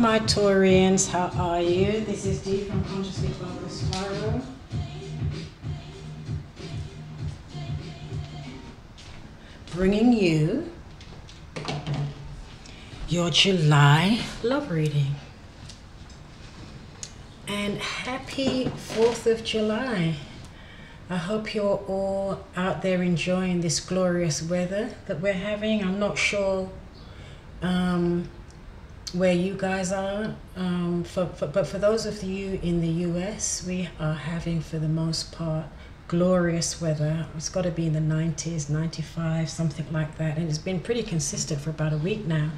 my Taurians, how are you? This is Dee from Consciously Focused Tarot. Bringing you your July love reading. And happy 4th of July. I hope you're all out there enjoying this glorious weather that we're having. I'm not sure where you guys are, but for those of you in the US, we are having, for the most part, glorious weather. It's got to be in the 90s, 95, something like that, and it's been pretty consistent for about a week now.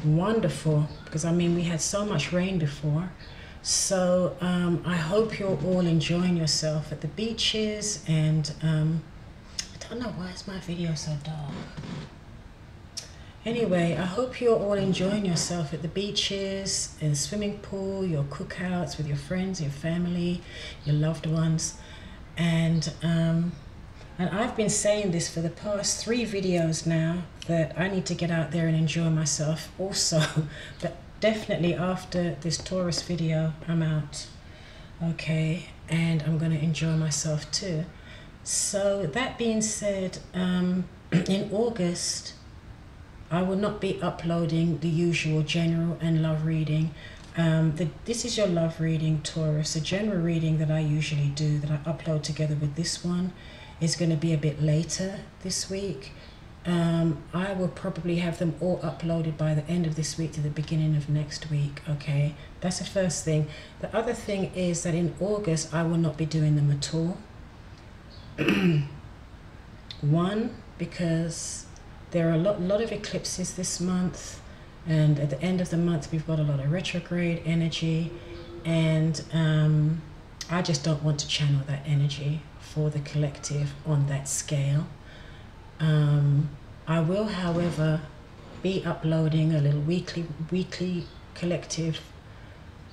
Wonderful, because I mean we had so much rain before. So I hope you're all enjoying yourself at the beaches, and I don't know, why is my video so dark? Anyway, I hope you're all enjoying yourself at the beaches, in the swimming pool, your cookouts with your friends, your family, your loved ones. And I've been saying this for the past 3 videos now, that I need to get out there and enjoy myself also. But definitely after this Taurus video, I'm out. Okay, and I'm going to enjoy myself too. So that being said, in August, I will not be uploading the usual general and love reading. This is your love reading, Taurus. The general reading that I usually do, that I upload together with this one, is going to be a bit later this week. I will probably have them all uploaded by the end of this week to the beginning of next week. Okay, that's the first thing. The other thing is that in August, I will not be doing them at all. One, because there are a lot of eclipses this month, and at the end of the month we've got a lot of retrograde energy, and I just don't want to channel that energy for the collective on that scale. I will, however, be uploading a little weekly collective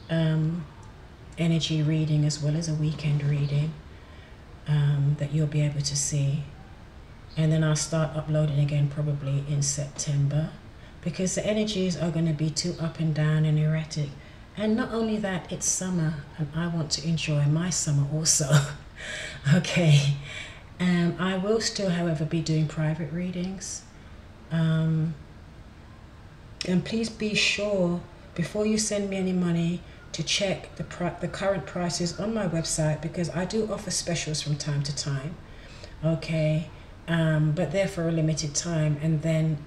energy reading, as well as a weekend reading that you'll be able to see. And then I'll start uploading again probably in September, because the energies are going to be too up and down and erratic. And not only that, it's summer, and I want to enjoy my summer also. Okay. I will still, however, be doing private readings. And please be sure, before you send me any money, to check the current prices on my website, because I do offer specials from time to time. Okay. But they're for a limited time, and then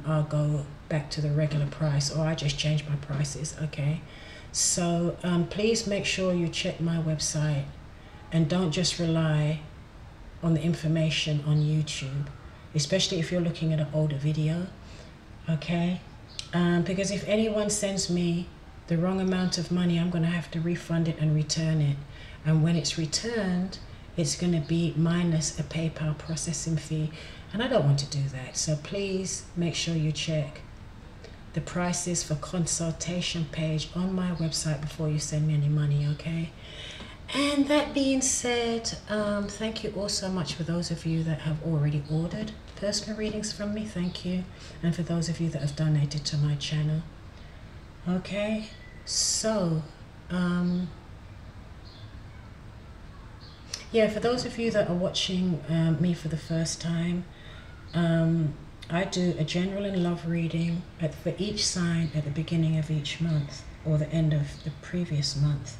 I'll go back to the regular price, or I just change my prices. Okay. So please make sure you check my website, and don't just rely on the information on YouTube, especially if you're looking at an older video. Okay, because if anyone sends me the wrong amount of money, I'm going to have to refund it and return it, and when it's returned, it's going to be minus a PayPal processing fee, and I don't want to do that. So please make sure you check the prices for consultation page on my website before you send me any money. Okay. And that being said, thank you all so much for those of you that have already ordered personal readings from me. Thank you. And for those of you that have donated to my channel. Okay, so yeah, for those of you that are watching me for the first time, I do a general and love reading for each sign at the beginning of each month, or the end of the previous month.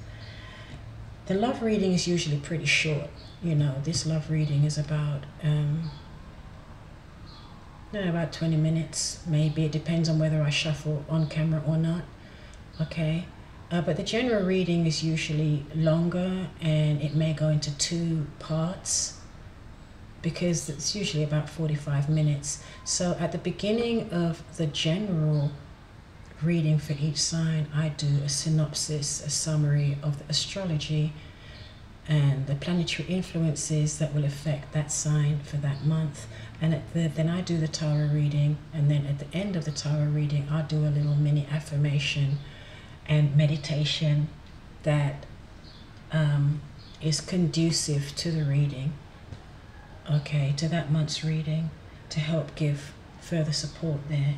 The love reading is usually pretty short. You know, this love reading is about 20 minutes, maybe. It depends on whether I shuffle on camera or not. Okay, but the general reading is usually longer, and it may go into 2 parts, because it's usually about 45 minutes. So at the beginning of the general reading for each sign, I do a synopsis, a summary of the astrology and the planetary influences that will affect that sign for that month. And then I do the tarot reading, and then at the end of the tarot reading, I'll do a little mini affirmation and meditation that is conducive to the reading, okay, to that month's reading, to help give further support there.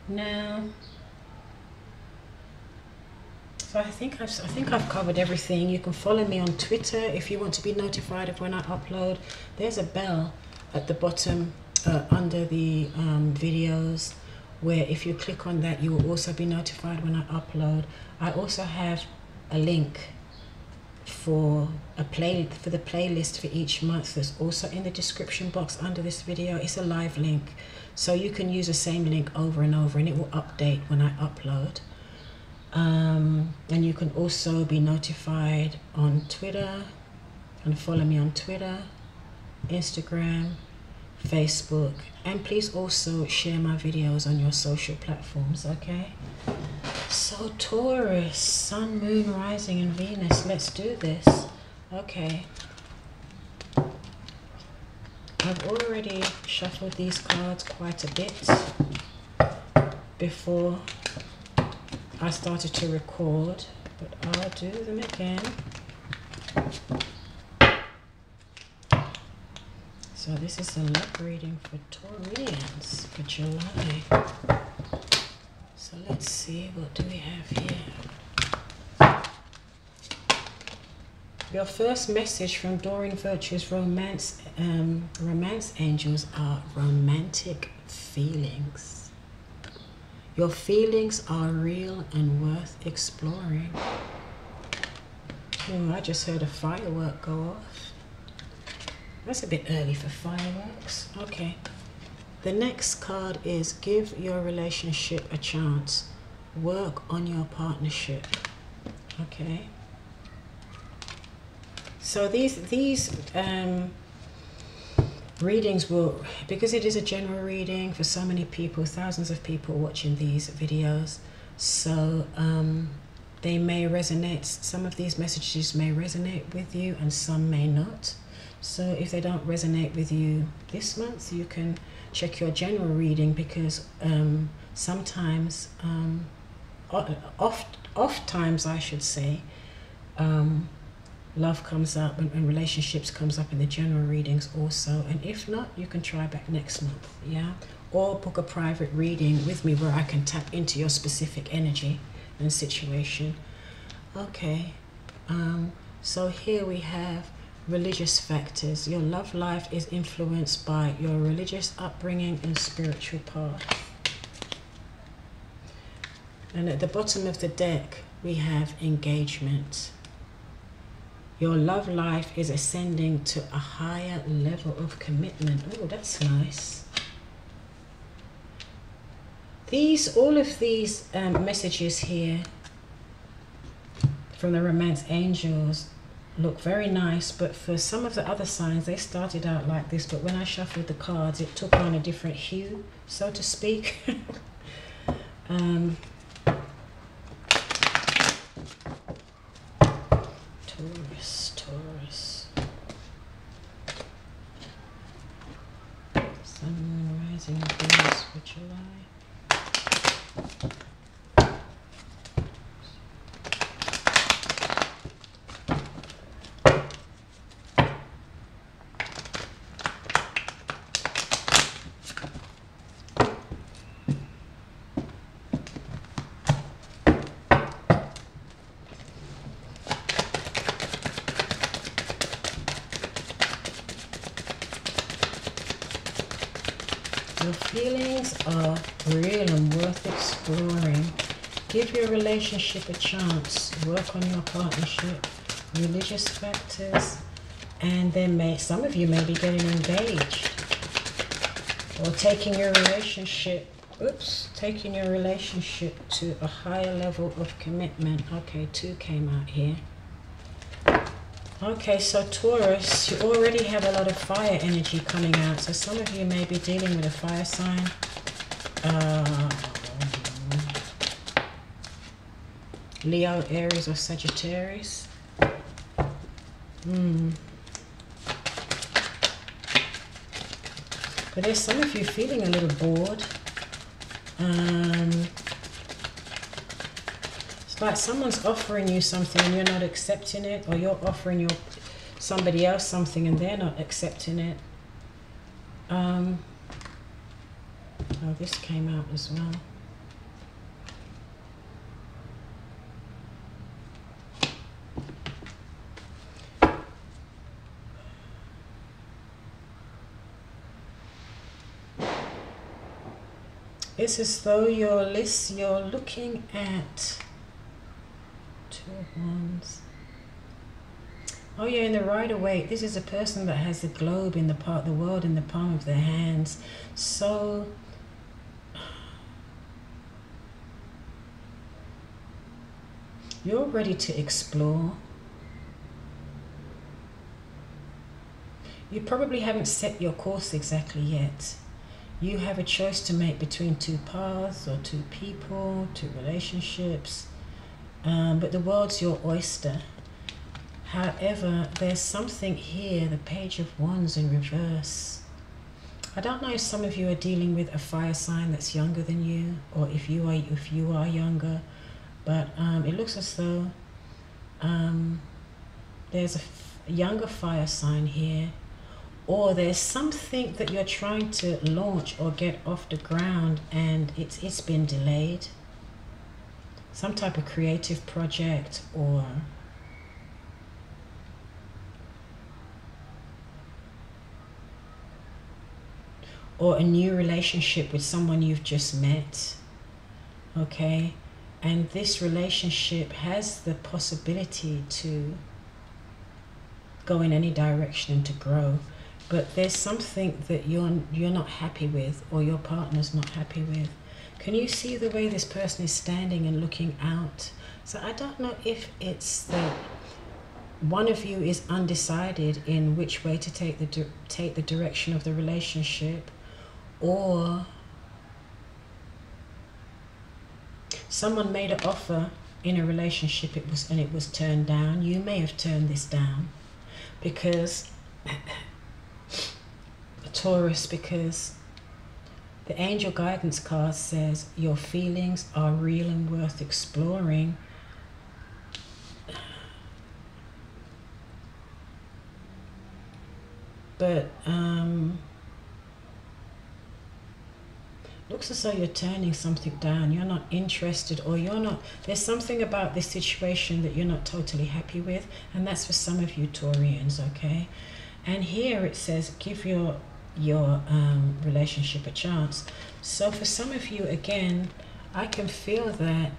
Now, So I think I've covered everything. You can follow me on Twitter if you want to be notified of when I upload. There's a bell at the bottom under the videos, where if you click on that, you will also be notified when I upload. I also have a link for the playlist for each month. That's also in the description box under this video. It's a live link, so you can use the same link over and over, and it will update when I upload. And you can also be notified on Twitter, and follow me on Twitter, Instagram, Facebook, and please also share my videos on your social platforms. Okay, so Taurus, Sun, Moon, Rising, and Venus, let's do this. Okay, I've already shuffled these cards quite a bit before I started to record, but I'll do them again. So this is a luck reading for Taurians for July. So let's see, what do we have here? Your first message from Doreen Virtue's romance angels are romantic feelings. Your feelings are real and worth exploring. Oh, I just heard a firework go off. That's a bit early for fireworks. Okay. The next card is give your relationship a chance. Work on your partnership. Okay. So these readings will, because it is a general reading for so many people, thousands of people watching these videos, so they may resonate. Some of these messages may resonate with you and some may not. So if they don't resonate with you this month, you can check your general reading, because sometimes, oft times I should say, love comes up and relationships comes up in the general readings also. And if not, you can try back next month, yeah? Or book a private reading with me where I can tap into your specific energy and situation. Okay, so here we have religious factors. Your love life is influenced by your religious upbringing and spiritual path. And at the bottom of the deck, we have engagement. Your love life is ascending to a higher level of commitment. Oh, that's nice. All of these messages here from the romance angels look very nice, but for some of the other signs, they started out like this, but when I shuffled the cards, it took on a different hue, so to speak. Taurus. Sun, Moon, Rising, and Venus for July. Your feelings are real and worth exploring. Give your relationship a chance. Work on your partnership. Religious factors. And then some of you may be getting engaged. Or taking your relationship, taking your relationship to a higher level of commitment. Okay, 2 came out here. Okay, so Taurus, you already have a lot of fire energy coming out. So some of you may be dealing with a fire sign. Leo, Aries, or Sagittarius. But there's some of you feeling a little bored. It's like someone's offering you something and you're not accepting it, or you're offering somebody else something and they're not accepting it. Oh, this came out as well. It's as though you're looking at Two of Wands. Oh yeah, in the Rider-Waite, this is a person that has the globe in the world in the palm of their hands. So you're ready to explore. You probably haven't set your course exactly yet. You have a choice to make between two paths or two people, two relationships. But the world's your oyster. However, there's something here, the Page of Wands in reverse. I don't know if some of you are dealing with a fire sign that's younger than you, or if you are younger, but it looks as though there's a younger fire sign here, or there's something that you're trying to launch or get off the ground and it's been delayed. Some type of creative project, or a new relationship with someone you've just met. Okay, and this relationship has the possibility to go in any direction and to grow, but there's something that you're not happy with, or your partner's not happy with. Can you see the way this person is standing and looking out? So I don't know if it's that one of you is undecided in which way to take the direction of the relationship, or someone made an offer in a relationship and it was turned down. You may have turned this down because Taurus, because the angel guidance card says your feelings are real and worth exploring. But looks as though you're turning something down. You're not interested, or there's something about this situation that you're not totally happy with, and that's for some of you Taurians, okay? And here it says give your relationship a chance. So for some of you, again, I can feel that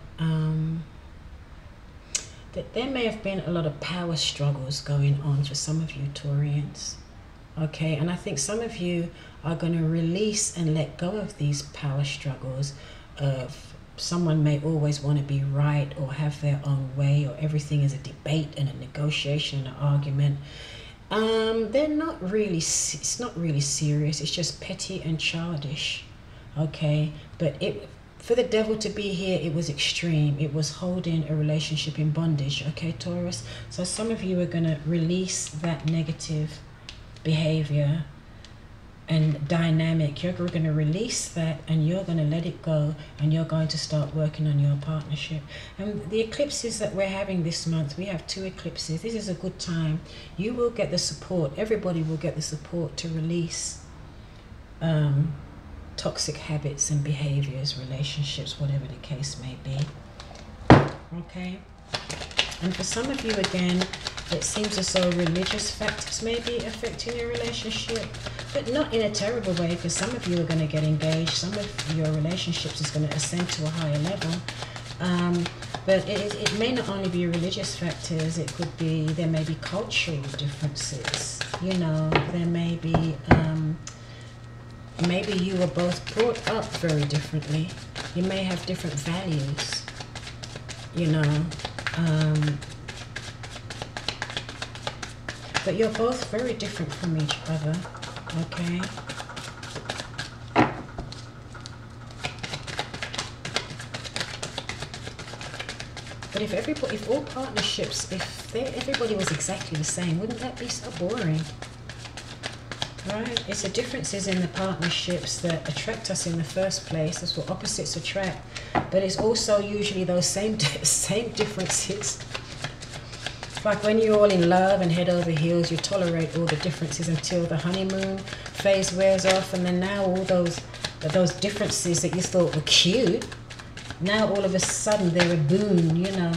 that there may have been a lot of power struggles going on for some of you Taurians. Okay, and I think some of you are going to release and let go of these power struggles of someone may always want to be right or have their own way, or everything is a debate and a negotiation and an argument. They're not really, it's not really serious, it's just petty and childish. Okay, but for the devil to be here, it was extreme. It was holding a relationship in bondage. Okay, Taurus, so some of you are going to release that negative behavior and dynamic. You're going to release that and you're going to let it go, and you're going to start working on your partnership. And the eclipses that we're having this month, we have 2 eclipses. This is a good time. You will get the support, everybody will get the support to release toxic habits and behaviors, relationships, whatever the case may be. Okay, and for some of you, again, it seems as though religious factors may be affecting your relationship, but not in a terrible way, because some of you are going to get engaged. Some of your relationships is going to ascend to a higher level. But it may not only be religious factors. It could be, there may be cultural differences. You know, there may be, maybe you were both brought up very differently. You may have different values, you know. But you're both very different from each other, okay? But if all partnerships, everybody was exactly the same, wouldn't that be so boring? Right? It's the differences in the partnerships that attract us in the first place. That's what opposites attract. But it's also usually those same differences. Like when you're all in love and head over heels, you tolerate all the differences until the honeymoon phase wears off, and then now all those differences that you thought were cute, now all of a sudden they're a boon, you know.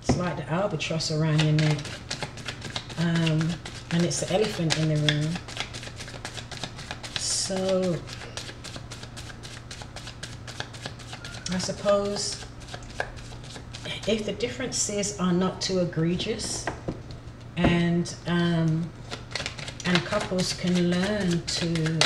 It's like the albatross around your neck, and it's the elephant in the room. So I suppose if the differences are not too egregious, and couples can learn to